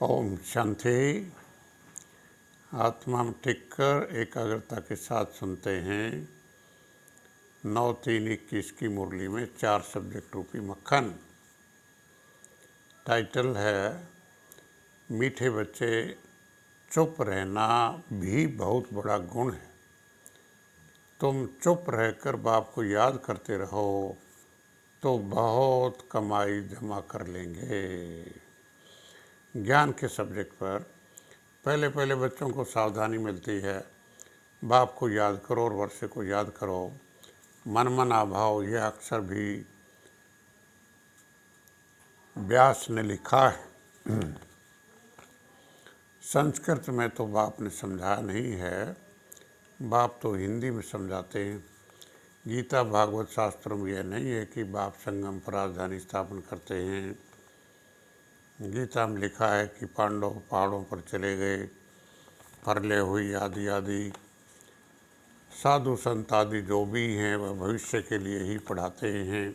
ओम शांति। आत्मा में टिक कर एकाग्रता के साथ सुनते हैं 9-3-21 की मुरली में 4 सब्जेक्ट रूपी मक्खन। टाइटल है मीठे बच्चे, चुप रहना भी बहुत बड़ा गुण है। तुम चुप रहकर बाप को याद करते रहो तो बहुत कमाई जमा कर लेंगे। ज्ञान के सब्जेक्ट पर पहले पहले बच्चों को सावधानी मिलती है, बाप को याद करो और वर्षे को याद करो। मन मना भाव यह अक्सर भी व्यास ने लिखा है। संस्कृत में तो बाप ने समझाया नहीं है, बाप तो हिंदी में समझाते हैं। गीता भागवत शास्त्रों में यह नहीं है कि बाप संगम पर राजधानी स्थापन करते हैं। गीता में लिखा है कि पांडव पहाड़ों पर चले गए, प्रलय हुई आदि आदि। साधु संत आदि जो भी हैं वह भविष्य के लिए ही पढ़ाते हैं,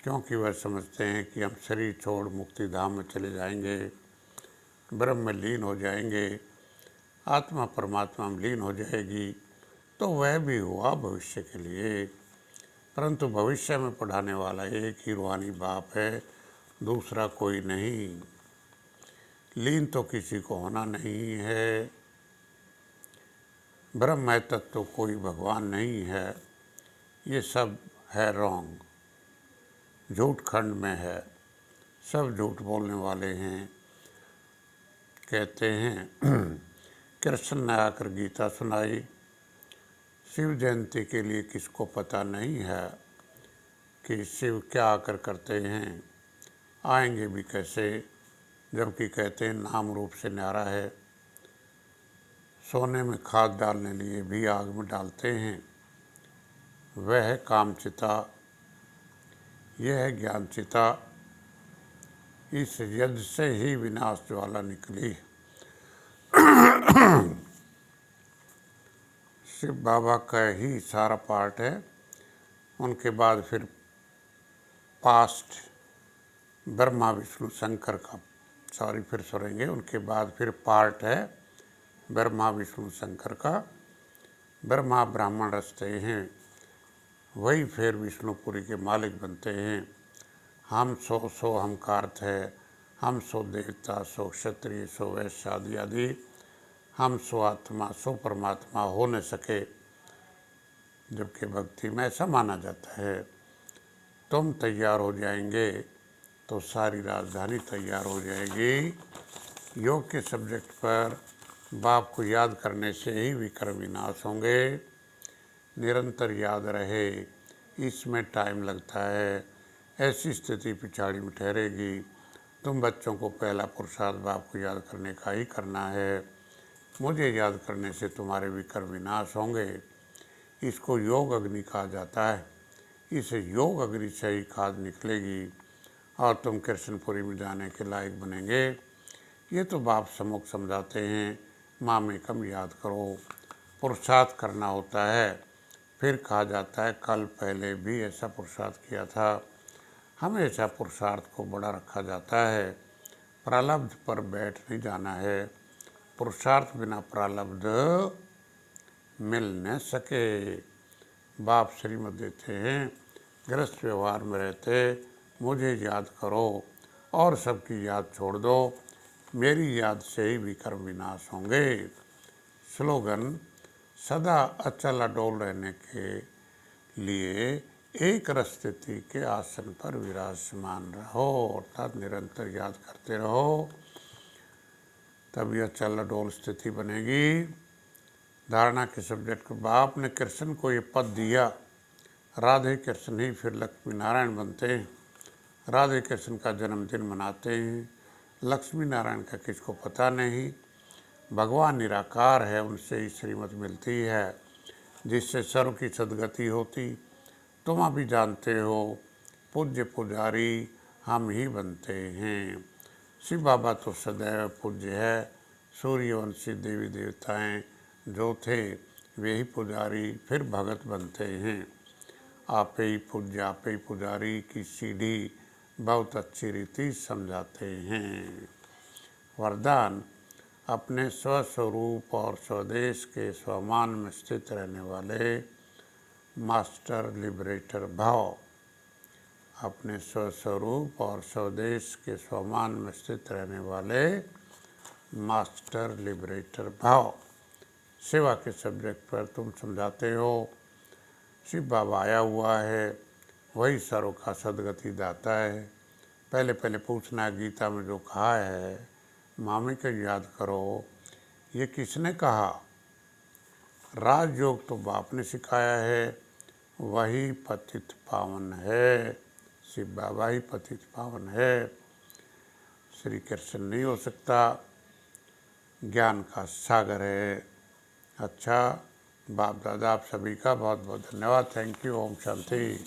क्योंकि वह समझते हैं कि हम शरीर छोड़ मुक्ति धाम में चले जाएंगे, ब्रह्म में लीन हो जाएंगे, आत्मा परमात्मा में लीन हो जाएगी। तो वह भी हुआ भविष्य के लिए, परंतु भविष्य में पढ़ाने वाला एक ही रूहानी बाप है, दूसरा कोई नहीं। लीन तो किसी को होना नहीं है। ब्रह्म है तत्व, कोई भगवान नहीं है। ये सब है रॉन्ग, झूठ खंड में है। सब झूठ बोलने वाले हैं। कहते हैं कृष्ण ने आकर गीता सुनाई। शिव जयंती के लिए किसको पता नहीं है कि शिव क्या आकर करते हैं, आएंगे भी कैसे, जबकि कहते हैं नाम रूप से न्यारा है। सोने में खाद डालने लिए भी आग में डालते हैं। वह है कामचिता, यह है ज्ञानचिता। इस यज्ञ से ही विनाश ज्वाला निकली। शिव बाबा का ही सारा पार्ट है। उनके बाद फिर पास्ट ब्रह्मा विष्णु शंकर का, फिर सुनेंगे। उनके बाद फिर पार्ट है ब्रह्मा विष्णु शंकर का। ब्रह्मा ब्राह्मण रचते हैं, वही फिर विष्णुपुरी के मालिक बनते हैं। हम सो हम का अर्थ है हम सो देवता, सो क्षत्रिय, सो वैश्य आदि आदि। हम सो आत्मा, सो परमात्मा हो न सके, जबकि भक्ति में ऐसा माना जाता है। तुम तैयार हो जाएंगे तो सारी राजधानी तैयार हो जाएगी। योग के सब्जेक्ट पर बाप को याद करने से ही विक्रम विनाश होंगे। निरंतर याद रहे, इसमें टाइम लगता है। ऐसी स्थिति पिछाड़ी में ठहरेगी। तुम बच्चों को पहला पुरुषार्थ बाप को याद करने का ही करना है। मुझे याद करने से तुम्हारे विक्रम विनाश होंगे। इसको योग अग्नि कहा जाता है। इस योग अग्नि से ही खाद निकलेगी और तुम कृष्णपुरी में जाने के लायक बनेंगे। ये तो बाप सम्मुख समझाते हैं, माँ में कम याद करो। पुरुषार्थ करना होता है। फिर कहा जाता है कल पहले भी ऐसा पुरुषार्थ किया था। हमेशा पुरुषार्थ को बड़ा रखा जाता है। प्रारब्ध पर बैठ नहीं जाना है। पुरुषार्थ बिना प्रारब्ध मिल न सके। बाप श्रीमत देते हैं, गृहस्थ व्यवहार में रहते मुझे याद करो और सबकी याद छोड़ दो। मेरी याद से ही विक्रम विनाश होंगे। स्लोगन, सदा अचल अडोल रहने के लिए एक स्थिति के आसन पर विराजमान रहो, अर्थात निरंतर याद करते रहो, तब यह अचल अडोल स्थिति बनेगी। धारणा के सब्जेक्ट को बाप ने कृष्ण को ये पद दिया, राधे कृष्ण ही फिर लक्ष्मी नारायण बनते हैं। राधे कृष्ण का जन्मदिन मनाते हैं, लक्ष्मी नारायण का किसको पता नहीं। भगवान निराकार है, उनसे ही श्रीमत मिलती है, जिससे सर्व की सदगति होती। तुम अभी जानते हो पूज्य पुजारी हम ही बनते हैं। शिव बाबा तो सदैव पूज्य है। सूर्यवंशी देवी देवताएं जो थे वे ही पुजारी फिर भगत बनते हैं। आपे ही पूज्य आपे ही पुजारी की सीढ़ी बहुत अच्छी रीति समझाते हैं। वरदान अपने स्वस्वरूप और स्वदेश के स्वमान में स्थित रहने वाले मास्टर लिबरेटर भाव। अपने स्वस्वरूप और स्वदेश के स्वमान में स्थित रहने वाले मास्टर लिबरेटर भाव। सेवा के सब्जेक्ट पर तुम समझाते हो, शिव बाबा आया हुआ है, वही सर्व का सदगति दाता है। पहले पहले पूछना है गीता में जो कहा है, मामी को याद करो, ये किसने कहा? राजयोग तो बाप ने सिखाया है, वही पतित पावन है। शिव बाबा ही पतित पावन है, श्री कृष्ण नहीं हो सकता, ज्ञान का सागर है। अच्छा, बाप दादा आप सभी का बहुत बहुत धन्यवाद। Thank you. ओम शांति।